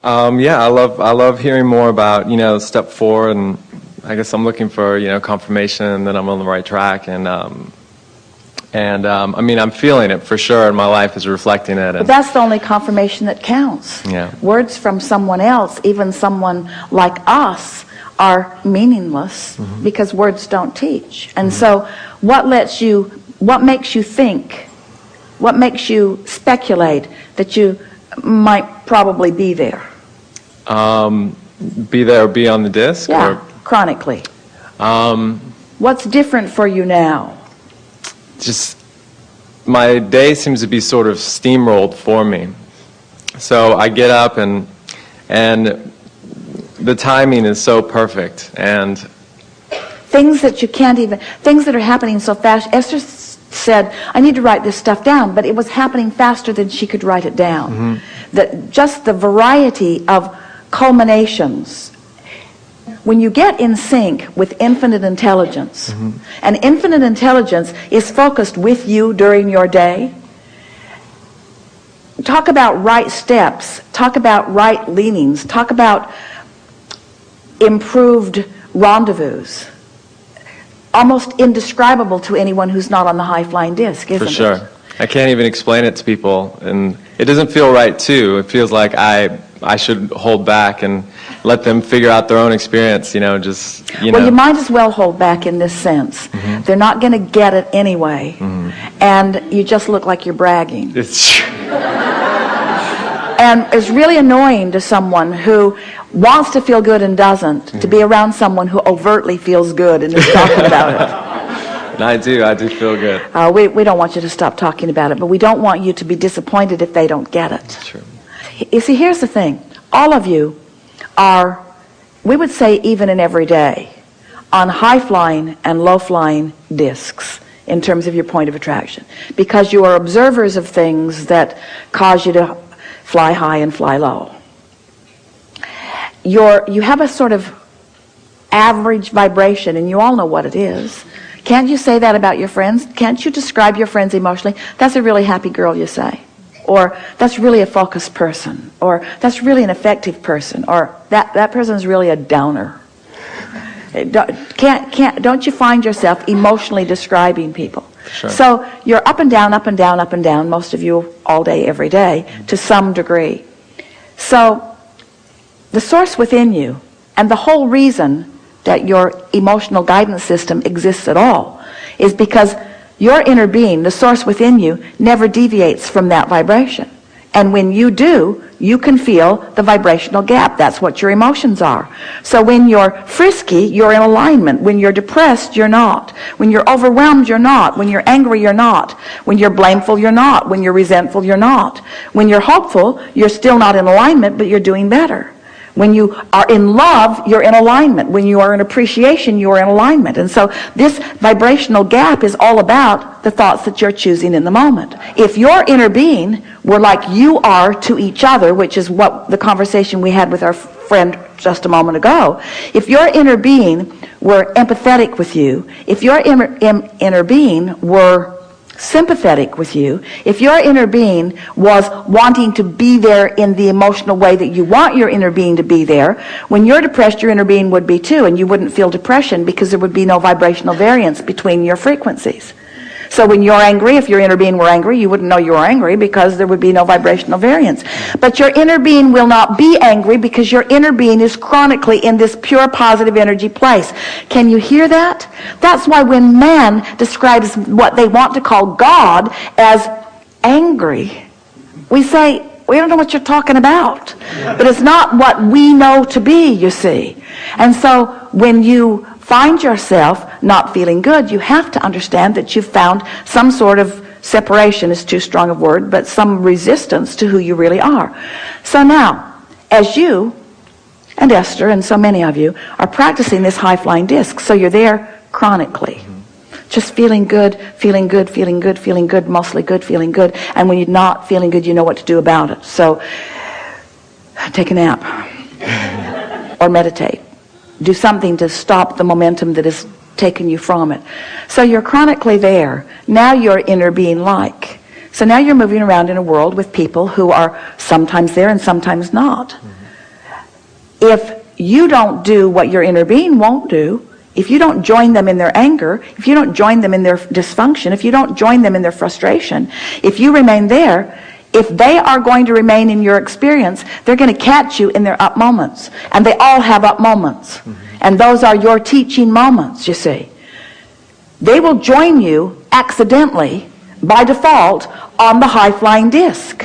Yeah, I love hearing more about, step 4, and I guess I'm looking for, confirmation that I'm on the right track, and I mean, I'm feeling it for sure, and my life is reflecting it. But that's the only confirmation that counts. Yeah. Words from someone else, even someone like us, are meaningless because words don't teach. And so what makes you think, what makes you speculate that you might probably be there? Be there or be on the disc? Yeah, or? chronically. What's different for you now? Just my day seems to be sort of steamrolled for me. So I get up and the timing is so perfect, and things that you can't even, things that are happening so fast. Esther said, I need to write this stuff down, but it was happening faster than she could write it down. Just the variety of culminations. When you get in sync with infinite intelligence, and infinite intelligence is focused with you during your day, talk about right steps, talk about right leanings, talk about improved rendezvous. Almost indescribable to anyone who's not on the high-flying disc, isn't it? For sure. I can't even explain it to people, and it doesn't feel right too. It feels like I should hold back and let them figure out their own experience, Well, you might as well hold back in this sense. They're not going to get it anyway, and you just look like you're bragging. It's true. And it's really annoying to someone who wants to feel good and doesn't, to be around someone who overtly feels good and is talking about it. And I do feel good. We don't want you to stop talking about it, but we don't want you to be disappointed if they don't get it. That's true. You see, here's the thing. All of you are, we would say even in every day, on high-flying and low-flying discs in terms of your point of attraction, because you are observers of things that cause you to fly high and fly low. You have a sort of average vibration, and you all know what it is. Can't you say that about your friends? Can't you describe your friends emotionally? That's a really happy girl, you say. Or that's really a focused person. Or that's really an effective person. Or that person's really a downer. Don't you find yourself emotionally describing people? Sure. So you're up and down, up and down, up and down, most of you all day, every day, to some degree. So the source within you, and the whole reason that your emotional guidance system exists at all, is because your inner being, the source within you, never deviates from that vibration. And when you do, you can feel the vibrational gap. That's what your emotions are. So when you're frisky, you're in alignment. When you're depressed, you're not. When you're overwhelmed, you're not. When you're angry, you're not. When you're blameful, you're not. When you're resentful, you're not. When you're hopeful, you're still not in alignment, but you're doing better. When you are in love, you're in alignment. When you are in appreciation, you're in alignment. And so this vibrational gap is all about the thoughts that you're choosing in the moment. If your inner being were like you are to each other, which is what the conversation we had with our friend just a moment ago, if your inner being were empathetic with you, if your inner being were sympathetic with you, if your inner being was wanting to be there in the emotional way that you want your inner being to be there, when you're depressed, your inner being would be too, and you wouldn't feel depression because there would be no vibrational variance between your frequencies. So when you're angry, if your inner being were angry, you wouldn't know you were angry because there would be no vibrational variance. But your inner being will not be angry because your inner being is chronically in this pure positive energy place. Can you hear that? That's why when man describes what they want to call God as angry, we say, we don't know what you're talking about. But it's not what we know to be, you see. And so when you find yourself not feeling good, you have to understand that you've found some sort of separation, is too strong a word, but some resistance to who you really are. So now, as you and Esther and so many of you are practicing this high-flying disc, so you're there chronically. Just feeling good, feeling good, feeling good, feeling good, mostly good, feeling good. And when you're not feeling good, you know what to do about it. So take a nap or meditate. Do something to stop the momentum that has taken you from it. So you're chronically there. Now you're inner being like. So now you're moving around in a world with people who are sometimes there and sometimes not. if you don't do what your inner being won't do, if you don't join them in their anger, if you don't join them in their dysfunction, if you don't join them in their frustration, if you remain there, if they are going to remain in your experience, they're going to catch you in their up moments. And they all have up moments. And those are your teaching moments, you see. They will join you accidentally, by default, on the high-flying disc.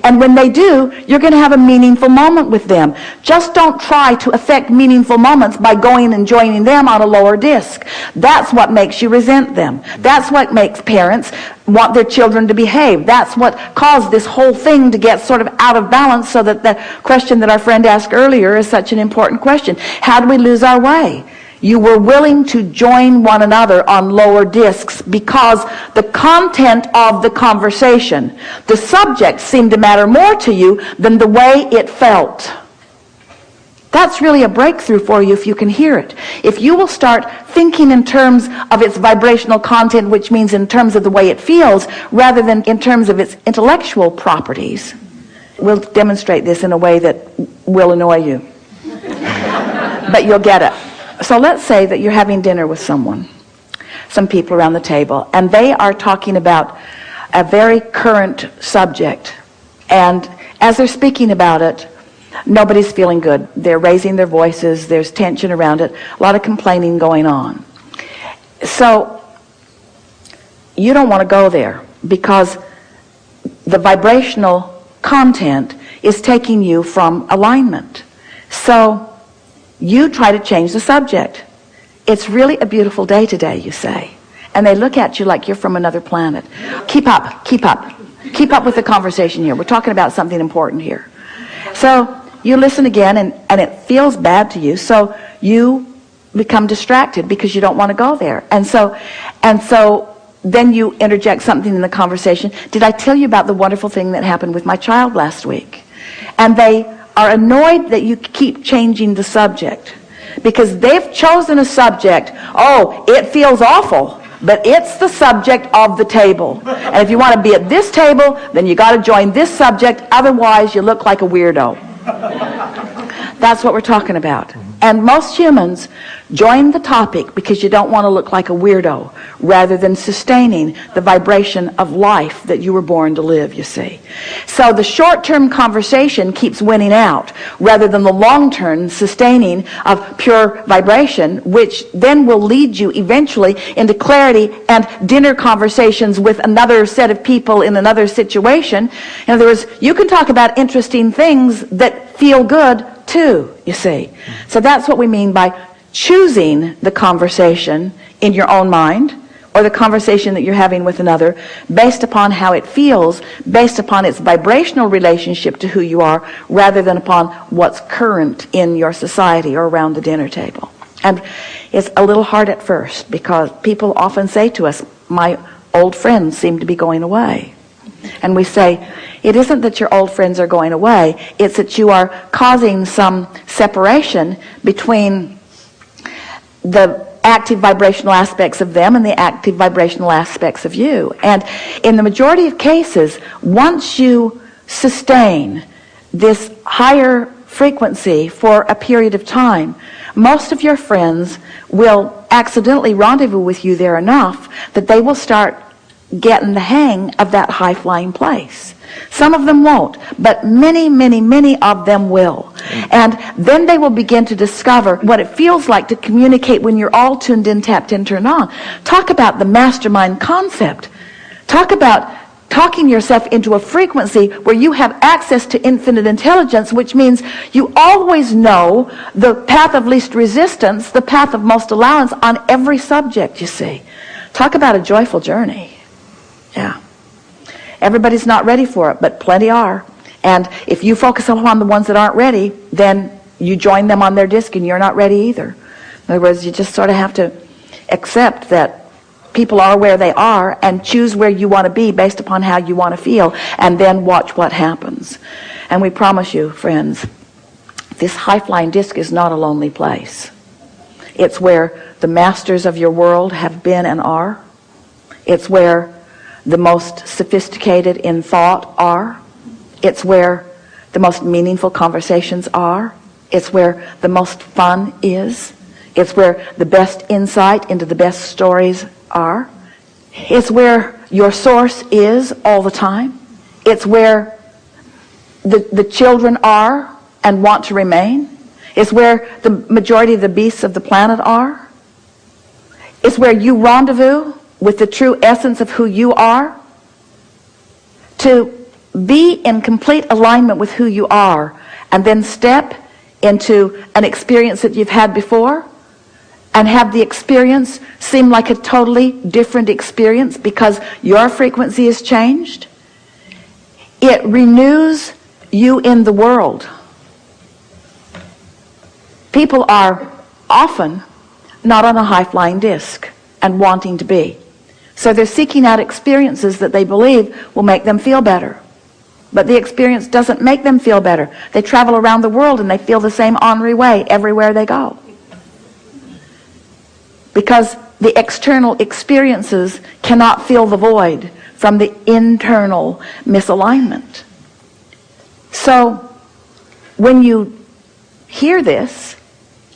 And when they do, you're going to have a meaningful moment with them. Just don't try to affect meaningful moments by going and joining them on a lower disc. That's what makes you resent them. That's what makes parents want their children to behave. That's what caused this whole thing to get sort of out of balance, so that the question that our friend asked earlier is such an important question. How do we lose our way? You were willing to join one another on lower discs because the content of the conversation, the subject, seemed to matter more to you than the way it felt. That's really a breakthrough for you if you can hear it. If you will start thinking in terms of its vibrational content, which means in terms of the way it feels, rather than in terms of its intellectual properties. We'll demonstrate this in a way that will annoy you. But you'll get it. So let's say that you're having dinner with someone, some people around the table, and they are talking about a very current subject. And as they're speaking about it, nobody's feeling good. They're raising their voices. There's tension around it. A lot of complaining going on. So you don't want to go there because the vibrational content is taking you from alignment. So you try to change the subject. It's really a beautiful day today, you say. And they look at you like you're from another planet. Keep up, keep up. Keep up with the conversation here. We're talking about something important here. So you listen again, and it feels bad to you. So you become distracted because you don't want to go there. And so then you interject something in the conversation. Did I tell you about the wonderful thing that happened with my child last week? And they are annoyed that you keep changing the subject because they've chosen a subject. Oh, it feels awful, but it's the subject of the table. And if you want to be at this table, then you got to join this subject. Otherwise, you look like a weirdo. That's what we're talking about. And most humans join the topic because you don't want to look like a weirdo, rather than sustaining the vibration of life that you were born to live, you see. So the short-term conversation keeps winning out, rather than the long-term sustaining of pure vibration, which then will lead you eventually into clarity and dinner conversations with another set of people in another situation. In other words, you can talk about interesting things that feel good too, you see. So that's what we mean by choosing the conversation in your own mind, or the conversation that you're having with another, based upon how it feels, based upon its vibrational relationship to who you are, rather than upon what's current in your society or around the dinner table. And it's a little hard at first, because people often say to us, my old friends seem to be going away. And we say, it isn't that your old friends are going away, it's that you are causing some separation between the active vibrational aspects of them and the active vibrational aspects of you. And in the majority of cases, once you sustain this higher frequency for a period of time, most of your friends will accidentally rendezvous with you there enough that they will start getting the hang of that high-flying place. Some of them won't, but many, many, many of them will. And then they will begin to discover what it feels like to communicate when you're all tuned in, tapped in, turned on. Talk about the mastermind concept. Talk about talking yourself into a frequency where you have access to infinite intelligence, which means you always know the path of least resistance, the path of most allowance on every subject, you see. Talk about a joyful journey. Yeah. Everybody's not ready for it, but plenty are. And if you focus upon the ones that aren't ready, then you join them on their disc and you're not ready either. In other words, you just sort of have to accept that people are where they are and choose where you want to be based upon how you want to feel, and then watch what happens. And we promise you, friends, this high-flying disc is not a lonely place. It's where the masters of your world have been and are. It's where the most sophisticated in thought are. It's where the most meaningful conversations are. It's where the most fun is. It's where the best insight into the best stories are. It's where your source is all the time. It's where the children are and want to remain. It's where the majority of the beasts of the planet are. It's where you rendezvous with the true essence of who you are. To be in complete alignment with who you are and then step into an experience that you've had before and have the experience seem like a totally different experience because your frequency has changed. It renews you in the world. People are often not on a high-flying disc and wanting to be. So they're seeking out experiences that they believe will make them feel better. But the experience doesn't make them feel better. They travel around the world and they feel the same ornery way everywhere they go. Because the external experiences cannot fill the void from the internal misalignment. So when you hear this,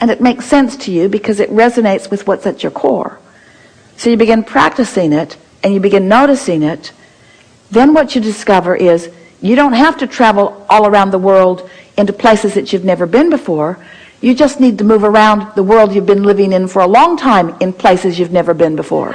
and it makes sense to you because it resonates with what's at your core, so you begin practicing it and you begin noticing it, then what you discover is you don't have to travel all around the world into places that you've never been before. You just need to move around the world you've been living in for a long time in places you've never been before.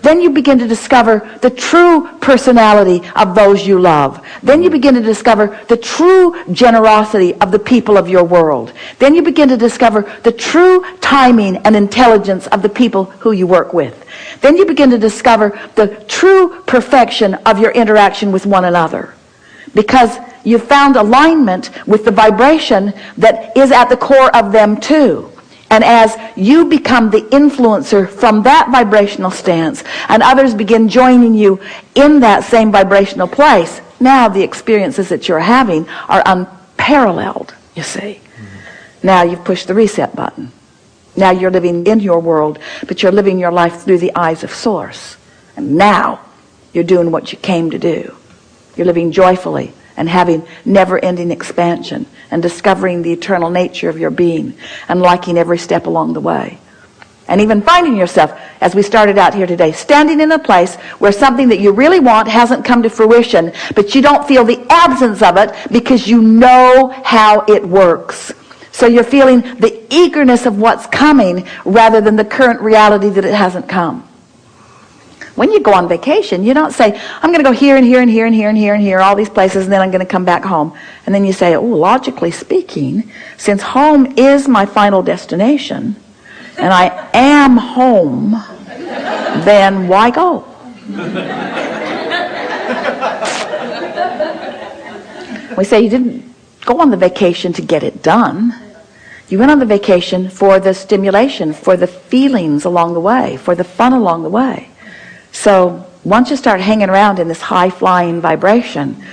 Then you begin to discover the true personality of those you love. Then you begin to discover the true generosity of the people of your world. Then you begin to discover the true timing and intelligence of the people who you work with. Then you begin to discover the true perfection of your interaction with one another. Because you've found alignment with the vibration that is at the core of them too. And as you become the influencer from that vibrational stance, and others begin joining you in that same vibrational place, now the experiences that you're having are unparalleled, you see. Now you've pushed the reset button. Now you're living in your world, but you're living your life through the eyes of Source. And now you're doing what you came to do. You're living joyfully and having never-ending expansion and discovering the eternal nature of your being and liking every step along the way. And even finding yourself, as we started out here today, standing in a place where something that you really want hasn't come to fruition, but you don't feel the absence of it because you know how it works. So you're feeling the eagerness of what's coming rather than the current reality that it hasn't come. When you go on vacation, you don't say, I'm going to go here and here and here and here and here and here, all these places, and then I'm going to come back home. And then you say, oh, logically speaking, since home is my final destination, and I am home, then why go? We say you didn't go on the vacation to get it done. You went on the vacation for the stimulation, for the feelings along the way, for the fun along the way. So once you start hanging around in this high-flying vibration,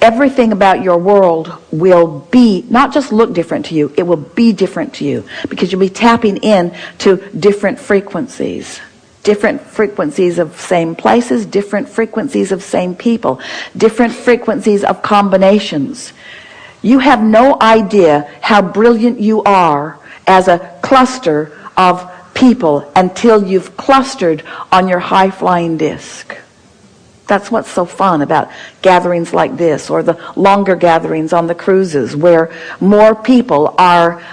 everything about your world will be, not just look different to you, it will be different to you because you'll be tapping in to different frequencies of same places, different frequencies of same people, different frequencies of combinations. You have no idea how brilliant you are as a cluster of people until you've clustered on your high-flying disc. That's what's so fun about gatherings like this, or the longer gatherings on the cruises where more people are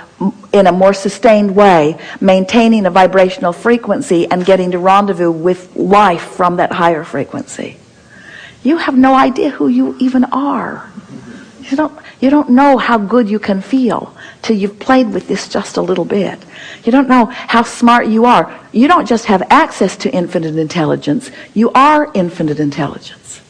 in a more sustained way maintaining a vibrational frequency and getting to rendezvous with life from that higher frequency. You have no idea who you even are. You don't know how good you can feel till you've played with this just a little bit. You don't know how smart you are. You don't just have access to infinite intelligence. You are infinite intelligence.